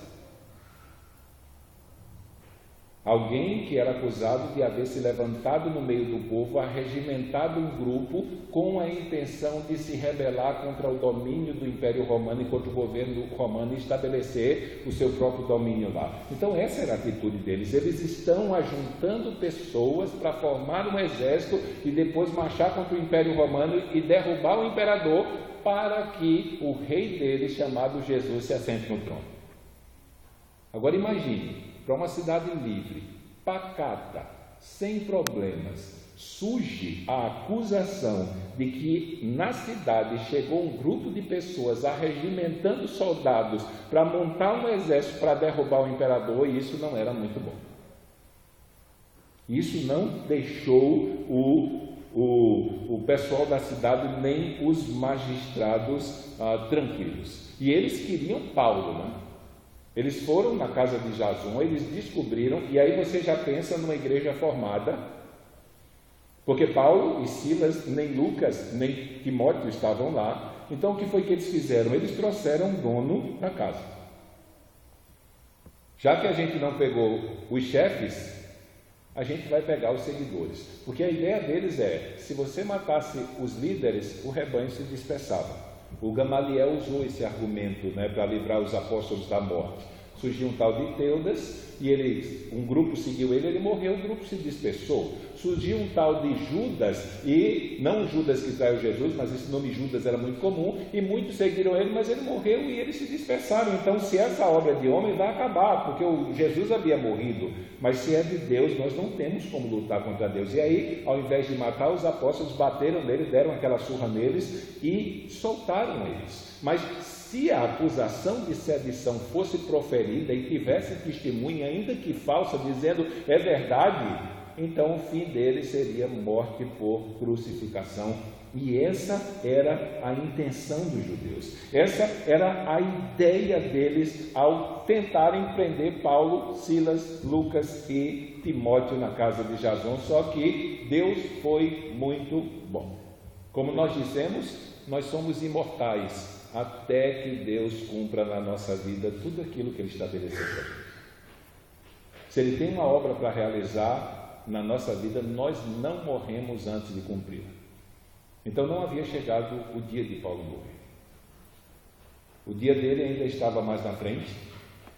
Speaker 1: Alguém que era acusado de haver se levantado no meio do povo, arregimentado um grupo com a intenção de se rebelar contra o domínio do Império Romano, enquanto o governo romano estabelecer o seu próprio domínio lá. Então essa era a atitude deles. Eles estão ajuntando pessoas para formar um exército e depois marchar contra o Império Romano e derrubar o imperador
Speaker 2: para que o rei deles, chamado Jesus, se assente no trono. Agora imagine, para uma cidade livre, pacata, sem problemas, surge a acusação de que na cidade chegou um grupo de pessoas arregimentando soldados para montar um exército para derrubar o imperador, e isso não era muito bom. Isso não deixou o pessoal da cidade nem os magistrados tranquilos. E eles queriam Paulo, né? Eles foram na casa de Jason, eles descobriram, e aí você já pensa numa igreja formada, porque Paulo e Silas, nem Lucas, nem Timóteo estavam lá. Então o que foi que eles fizeram? Eles trouxeram um dono para casa. Já que a gente não pegou os chefes, a gente vai pegar os seguidores, porque a ideia deles é, se você matasse os líderes, o rebanho se dispersava. O Gamaliel usou esse argumento, né, para livrar os apóstolos da morte. Surgiu um tal de Teudas, e um grupo seguiu ele morreu, o grupo se dispersou. Surgiu um tal de Judas, e não Judas que traiu Jesus, mas esse nome Judas era muito comum, e muitos seguiram ele, mas ele morreu e eles se dispersaram. Então, se essa obra de homem vai acabar, porque o Jesus havia morrido, mas se é de Deus, nós não temos como lutar contra Deus. E aí, ao invés de matar os apóstolos, bateram nele, deram aquela surra neles e soltaram eles. Mas se a acusação de sedição fosse proferida e tivesse testemunha, ainda que falsa, dizendo é verdade, então o fim dele seria morte por crucificação. E essa era a intenção dos judeus, essa era a ideia deles ao tentarem prender Paulo, Silas, Lucas e Timóteo na casa de Jason. Só que Deus foi muito bom. Como nós dissemos, nós somos imortais até que Deus cumpra na nossa vida tudo aquilo que Ele estabeleceu. Se Ele tem uma obra para realizar na nossa vida, nós não morremos antes de cumpri-la. Então não havia chegado o dia de Paulo morrer. O dia dele ainda estava mais na frente,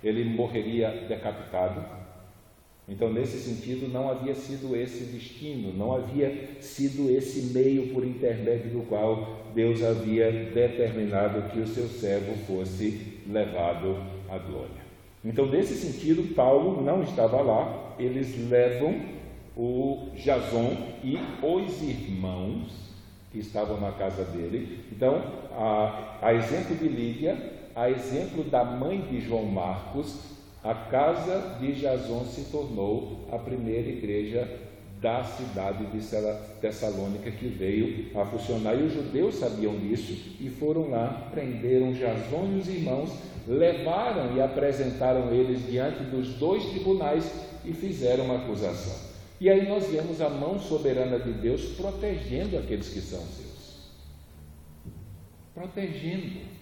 Speaker 2: ele morreria decapitado. Então, nesse sentido, não havia sido esse destino, não havia sido esse meio por intermédio do qual Deus havia determinado que o seu servo fosse levado à glória. Então, nesse sentido, Paulo não estava lá, eles levam o Jason e os irmãos que estavam na casa dele. Então, a exemplo de Lídia, a exemplo da mãe de João Marcos, a casa de Jason se tornou a primeira igreja da cidade de Tessalônica que veio a funcionar. E os judeus sabiam disso e foram lá, prenderam Jason e os irmãos, levaram e apresentaram eles diante dos 2 tribunais e fizeram uma acusação. E aí nós vemos a mão soberana de Deus protegendo aqueles que são seus. Protegendo.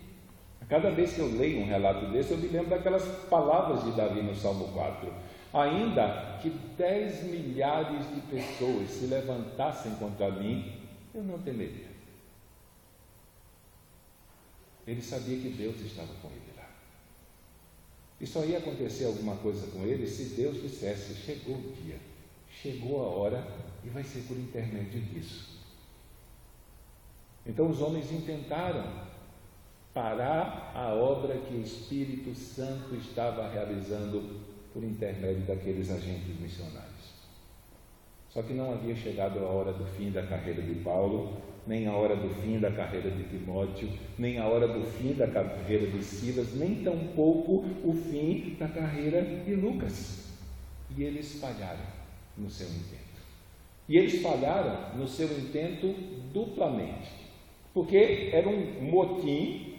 Speaker 2: Cada vez que eu leio um relato desse, eu me lembro daquelas palavras de Davi no Salmo 4. Ainda que 10 milhares de pessoas se levantassem contra mim, eu não temeria. Ele sabia que Deus estava com ele lá. E só ia acontecer alguma coisa com ele se Deus dissesse, chegou o dia, chegou a hora e vai ser por intermédio disso. Então os homens intentaram parar a obra que o Espírito Santo estava realizando por intermédio daqueles agentes missionários. Só que não havia chegado a hora do fim da carreira de Paulo, nem a hora do fim da carreira de Timóteo, nem a hora do fim da carreira de Silas, nem tampouco o fim da carreira de Lucas. E eles falharam no seu intento. E eles falharam no seu intento duplamente, porque era um motim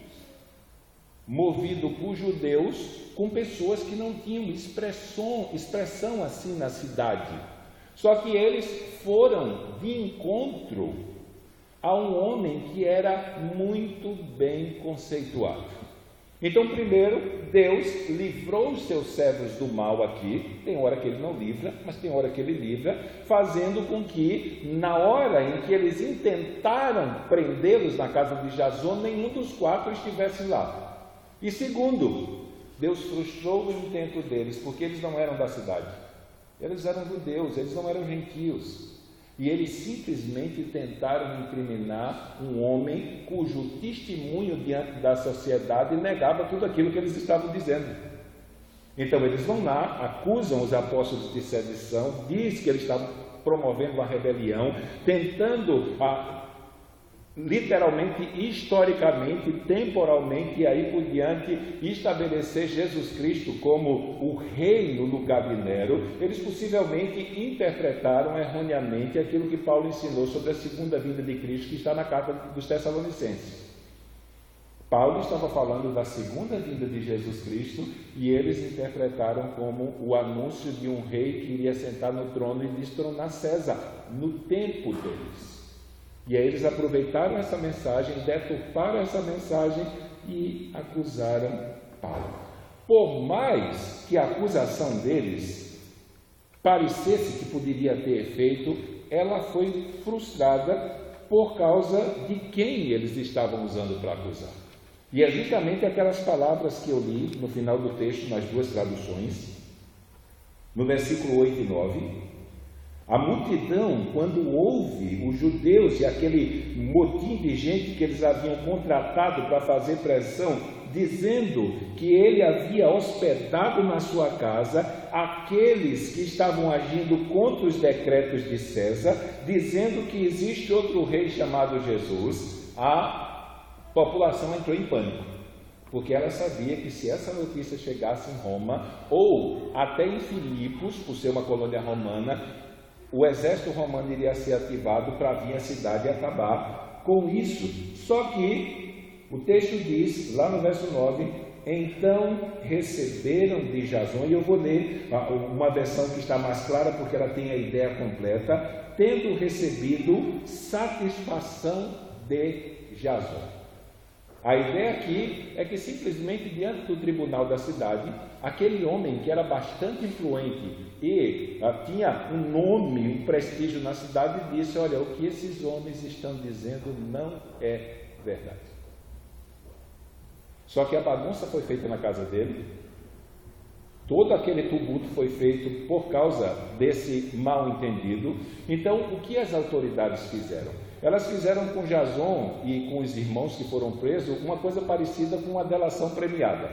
Speaker 2: movido por judeus com pessoas que não tinham expressão assim na cidade. Só que eles foram de encontro a um homem que era muito bem conceituado. Então, primeiro, Deus livrou os seus servos do mal aqui. Tem hora que ele não livra, mas tem hora que ele livra, fazendo com que, na hora em que eles intentaram prendê-los na casa de Jason, nenhum dos 4 estivesse lá. E segundo, Deus frustrou o intento deles, porque eles não eram da cidade. Eles eram judeus, eles não eram gentios. E eles simplesmente tentaram incriminar um homem cujo testemunho diante da sociedade negava tudo aquilo que eles estavam dizendo. Então eles vão lá, acusam os apóstolos de sedição, diz que eles estavam promovendo uma rebelião, tentando literalmente, historicamente, temporalmente e aí por diante estabelecer Jesus Cristo como o rei no lugar de Nero. Eles possivelmente interpretaram erroneamente aquilo que Paulo ensinou sobre a segunda vinda de Cristo, que está na carta dos Tessalonicenses. Paulo estava falando da segunda vinda de Jesus Cristo e eles interpretaram como o anúncio de um rei que iria sentar no trono e destronar César no tempo deles. E aí eles aproveitaram essa mensagem, deturparam essa mensagem e acusaram Paulo. Por mais que a acusação deles parecesse que poderia ter efeito, ela foi frustrada por causa de quem eles estavam usando para acusar. E é justamente aquelas palavras que eu li no final do texto, nas duas traduções, no versículo 8 e 9. A multidão, quando ouve os judeus e aquele motim de gente que eles haviam contratado para fazer pressão, dizendo que ele havia hospedado na sua casa aqueles que estavam agindo contra os decretos de César, dizendo que existe outro rei chamado Jesus, a população entrou em pânico, porque ela sabia que se essa notícia chegasse em Roma, ou até em Filipos, por ser uma colônia romana, o exército romano iria ser ativado para vir à cidade e acabar com isso. Só que o texto diz, lá no verso 9, então receberam de Jason, e eu vou ler uma versão que está mais clara porque ela tem a ideia completa, tendo recebido satisfação de Jason. A ideia aqui é que simplesmente diante do tribunal da cidade, aquele homem que era bastante influente e tinha um nome, um prestígio na cidade, disse: olha, o que esses homens estão dizendo não é verdade. Só que a bagunça foi feita na casa dele, todo aquele tumulto foi feito por causa desse mal entendido. Então, o que as autoridades fizeram? Elas fizeram com Jason e com os irmãos que foram presos uma coisa parecida com uma delação premiada.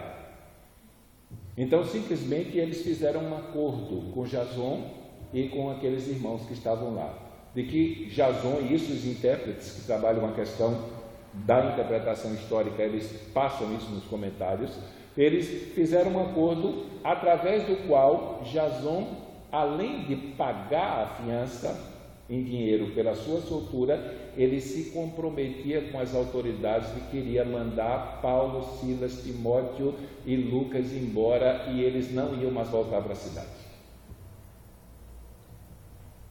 Speaker 2: Então, simplesmente, eles fizeram um acordo com Jason e com aqueles irmãos que estavam lá, de que Jason, e isso os intérpretes que trabalham a questão da interpretação histórica, eles passam isso nos comentários, eles fizeram um acordo através do qual Jason, além de pagar a fiança em dinheiro pela sua soltura, ele se comprometia com as autoridades e queria mandar Paulo, Silas, Timóteo e Lucas embora, e eles não iam mais voltar para a cidade,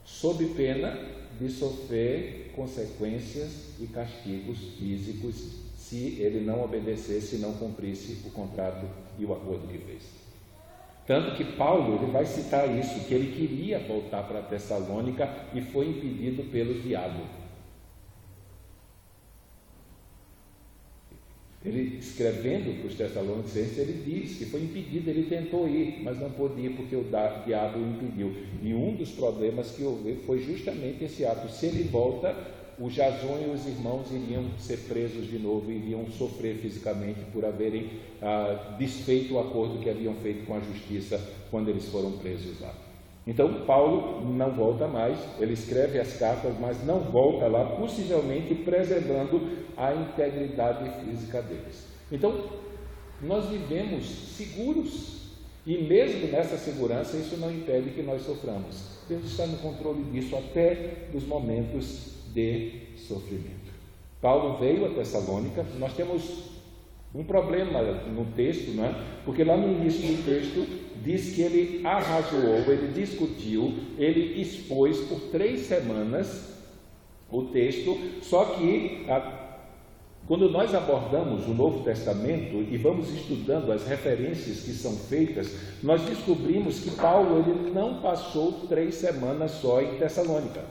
Speaker 2: sob pena de sofrer consequências e castigos físicos se ele não obedecesse e não cumprisse o contrato e o acordo que fez. Tanto que Paulo ele vai citar isso, que ele queria voltar para Tessalônica e foi impedido pelo diabo. Ele, escrevendo para os Tessalonicenses, ele diz que foi impedido, ele tentou ir, mas não pôde ir porque o diabo o impediu. E um dos problemas que houve foi justamente esse ato. Se ele volta, o Jason e os irmãos iriam ser presos de novo, iriam sofrer fisicamente por haverem desfeito o acordo que haviam feito com a justiça quando eles foram presos lá. Então Paulo não volta mais, ele escreve as cartas, mas não volta lá, possivelmente preservando a integridade física deles. Então nós vivemos seguros, e mesmo nessa segurança isso não impede que nós soframos. Deus está no controle disso até dos momentos de sofrimento. Paulo veio a Tessalônica. Nós temos um problema no texto, não é? Porque lá no início do texto diz que ele arrazoou, ele discutiu, ele expôs por 3 semanas o texto. Só que quando nós abordamos o Novo Testamento e vamos estudando as referências que são feitas, nós descobrimos que Paulo ele não passou 3 semanas só em Tessalônica.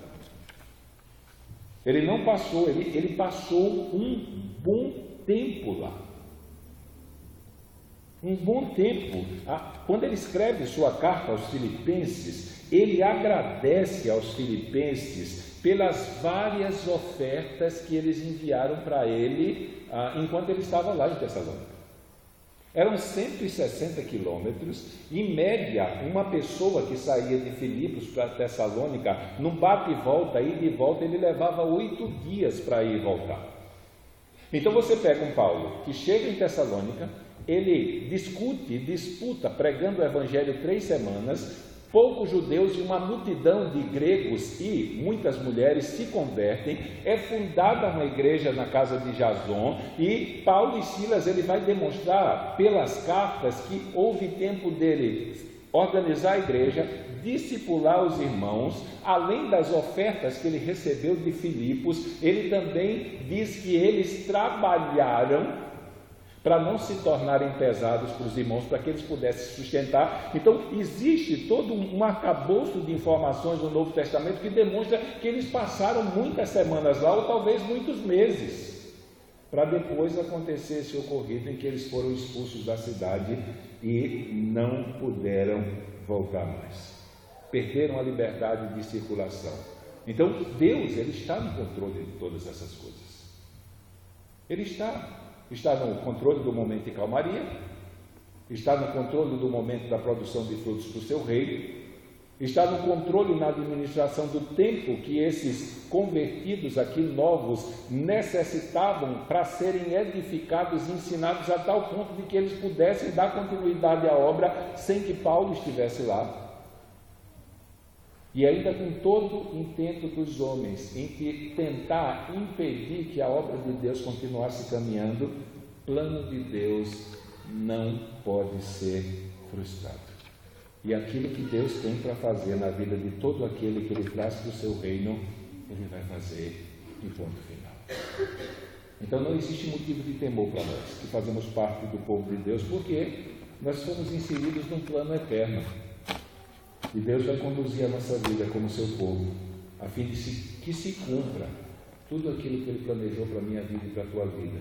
Speaker 2: Ele não passou, ele passou um bom tempo lá. um bom tempo. Quando ele escreve sua carta aos Filipenses, ele agradece aos Filipenses pelas várias ofertas que eles enviaram para ele enquanto ele estava lá em Tessalônica. Eram 160 quilômetros, em média, uma pessoa que saía de Filipos para Tessalônica, num bate e volta, ida e volta, ele levava 8 dias para ir e voltar. Então você pega um Paulo que chega em Tessalônica, ele discute, disputa, pregando o Evangelho 3 semanas, poucos judeus e uma multidão de gregos e muitas mulheres se convertem, é fundada uma igreja na casa de Jason, e Paulo e Silas, ele vai demonstrar pelas cartas que houve tempo dele organizar a igreja, discipular os irmãos, além das ofertas que ele recebeu de Filipos, ele também diz que eles trabalharam para não se tornarem pesados para os irmãos, para que eles pudessem sustentar. Então, existe todo um arcabouço de informações no Novo Testamento que demonstra que eles passaram muitas semanas lá, ou talvez muitos meses, para depois acontecer esse ocorrido em que eles foram expulsos da cidade e não puderam voltar mais. Perderam a liberdade de circulação. Então, Deus, ele está no controle de todas essas coisas. Ele está no controle do momento de calmaria, está no controle do momento da produção de frutos para o seu reino, está no controle na administração do tempo que esses convertidos aqui novos necessitavam para serem edificados e ensinados a tal ponto de que eles pudessem dar continuidade à obra sem que Paulo estivesse lá. E ainda com todo o intento dos homens em que tentar impedir que a obra de Deus continuasse caminhando, o plano de Deus não pode ser frustrado. E aquilo que Deus tem para fazer na vida de todo aquele que Ele traz para o seu reino, Ele vai fazer em ponto final. Então não existe motivo de temor para nós, que fazemos parte do povo de Deus, porque nós fomos inseridos num plano eterno. E Deus vai conduzir a nossa vida como seu povo, a fim de que se cumpra tudo aquilo que Ele planejou para a minha vida e para a tua vida.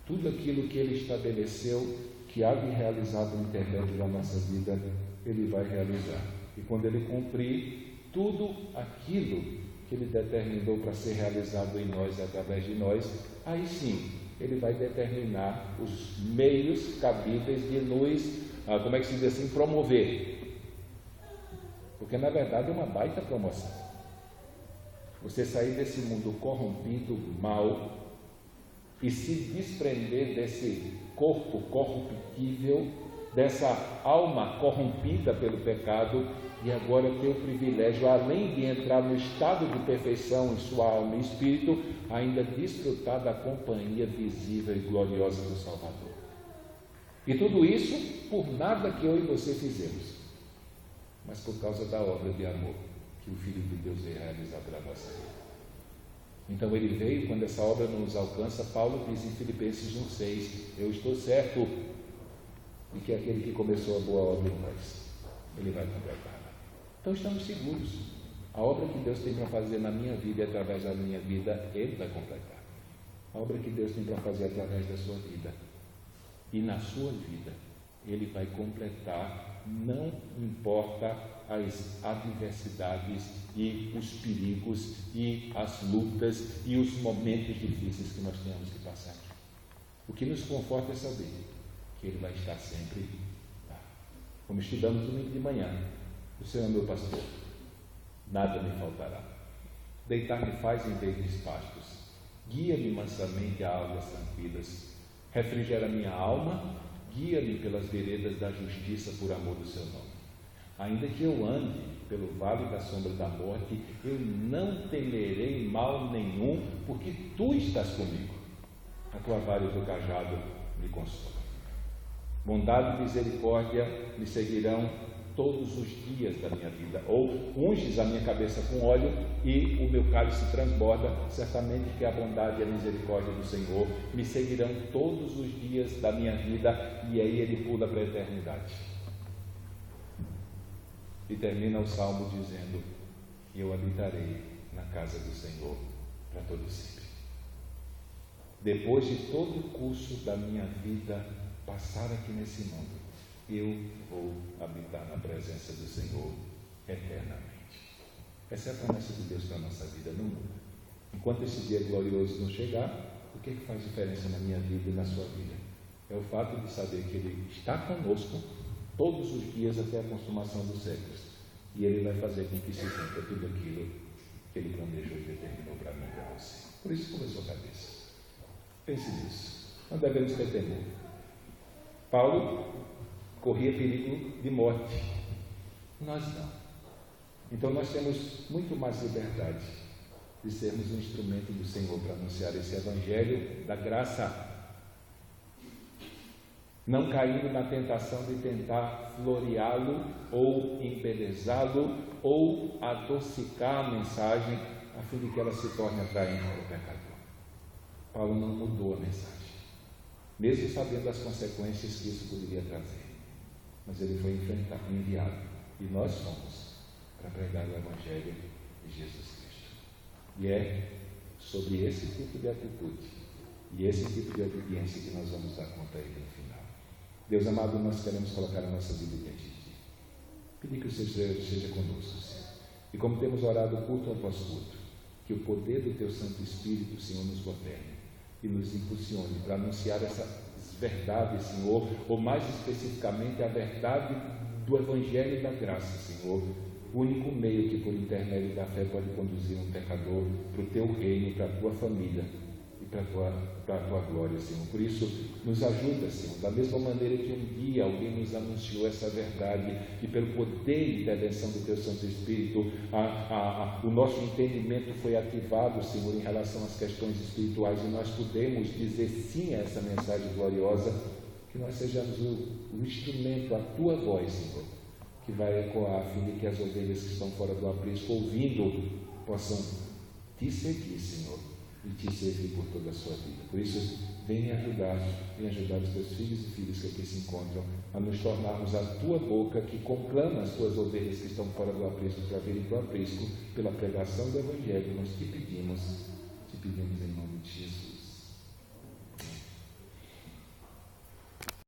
Speaker 2: Tudo aquilo que Ele estabeleceu, que há de realizar no intermédio da nossa vida, Ele vai realizar. E quando Ele cumprir tudo aquilo que Ele determinou para ser realizado em nós e através de nós, aí sim, Ele vai determinar os meios cabíveis de nos, como é que se diz assim, promover. Porque na verdade é uma baita promoção. Você sair desse mundo corrompido, mal, e se desprender desse corpo corruptível, dessa alma corrompida pelo pecado, e agora ter o privilégio, além de entrar no estado de perfeição em sua alma e espírito, ainda desfrutar da companhia visível e gloriosa do Salvador. E tudo isso por nada que eu e você fizemos, mas por causa da obra de amor que o Filho de Deus veio realizar pela nossa vida. Então ele veio, quando essa obra não nos alcança, Paulo diz em Filipenses 1,6, eu estou certo de que aquele que começou a boa obra em nós, ele vai completá-la. Então estamos seguros, a obra que Deus tem para fazer na minha vida e através da minha vida, Ele vai completar. A obra que Deus tem para fazer através da sua vida e na sua vida, Ele vai completar, não importa as adversidades e os perigos e as lutas e os momentos difíceis que nós tenhamos que passar aqui. O que nos conforta é saber que Ele vai estar sempre lá. Como estudamos domingo de manhã, o Senhor é meu pastor, nada me faltará. Deitar-me faz em verdes pastos, guia-me mansamente a águas tranquilas, refrigera minha alma, guia-me pelas veredas da justiça por amor do seu nome. Ainda que eu ande pelo vale da sombra da morte, eu não temerei mal nenhum, porque tu estás comigo. A tua vara e o teu cajado me consolam. Bondade e misericórdia me seguirão todos os dias da minha vida. Ou unges a minha cabeça com óleo e o meu cálice transborda. Certamente que a bondade e a misericórdia do Senhor me seguirão todos os dias da minha vida. E aí ele pula para a eternidade. E termina o salmo dizendo: eu habitarei na casa do Senhor para todo sempre. Depois de todo o curso da minha vida passar aqui nesse mundo, eu vou habitar na presença do Senhor eternamente. Essa é a promessa de Deus para a nossa vida, não muda. Enquanto esse dia glorioso não chegar, o que faz diferença na minha vida e na sua vida? É o fato de saber que Ele está conosco todos os dias até a consumação dos séculos. E Ele vai fazer com que se cumpra tudo aquilo que Ele planejou e determinou para mim e para você. Por isso, curva sua cabeça. Pense nisso. Não devemos ter temor. Paulo corria perigo de morte. Nós não. Então nós temos muito mais liberdade de sermos um instrumento do Senhor para anunciar esse Evangelho da graça, não caindo na tentação de tentar floreá-lo ou embelezá-lo ou adocicar a mensagem a fim de que ela se torne atraente para o pecador. Paulo não mudou a mensagem, mesmo sabendo as consequências que isso poderia trazer, mas ele foi enviado, e nós fomos para pregar o Evangelho de Jesus Cristo. E é sobre esse tipo de atitude e esse tipo de obediência que nós vamos dar conta a Ele no final. Deus amado, nós queremos colocar a nossa vida diante de Ti. Pedir que o Senhor seja conosco, Senhor. E como temos orado culto após culto, que o poder do Teu Santo Espírito, Senhor, nos governe e nos impulsione para anunciar essas verdades, Senhor, ou mais especificamente a verdade do Evangelho da graça, Senhor, o único meio que por intermédio da fé pode conduzir um pecador para o Teu reino, para a Tua família e para a Tua glória, Senhor. Por isso, nos ajuda, Senhor, da mesma maneira que um dia alguém nos anunciou essa verdade e pelo poder e intervenção do Teu Santo Espírito, o nosso entendimento foi ativado, Senhor, em relação às questões espirituais e nós podemos dizer sim a essa mensagem gloriosa, que nós sejamos o instrumento, a Tua voz, Senhor, que vai ecoar a fim de que as ovelhas que estão fora do aprisco, ouvindo, possam Te seguir, Senhor, e Te servir por toda a sua vida. Por isso, vem ajudar os Teus filhos e filhas que aqui se encontram, a nos tornarmos a Tua boca que conclama as Tuas ovelhas que estão fora do aprisco para virem para o aprisco, pela pregação do Evangelho. Nós te pedimos em nome de Jesus.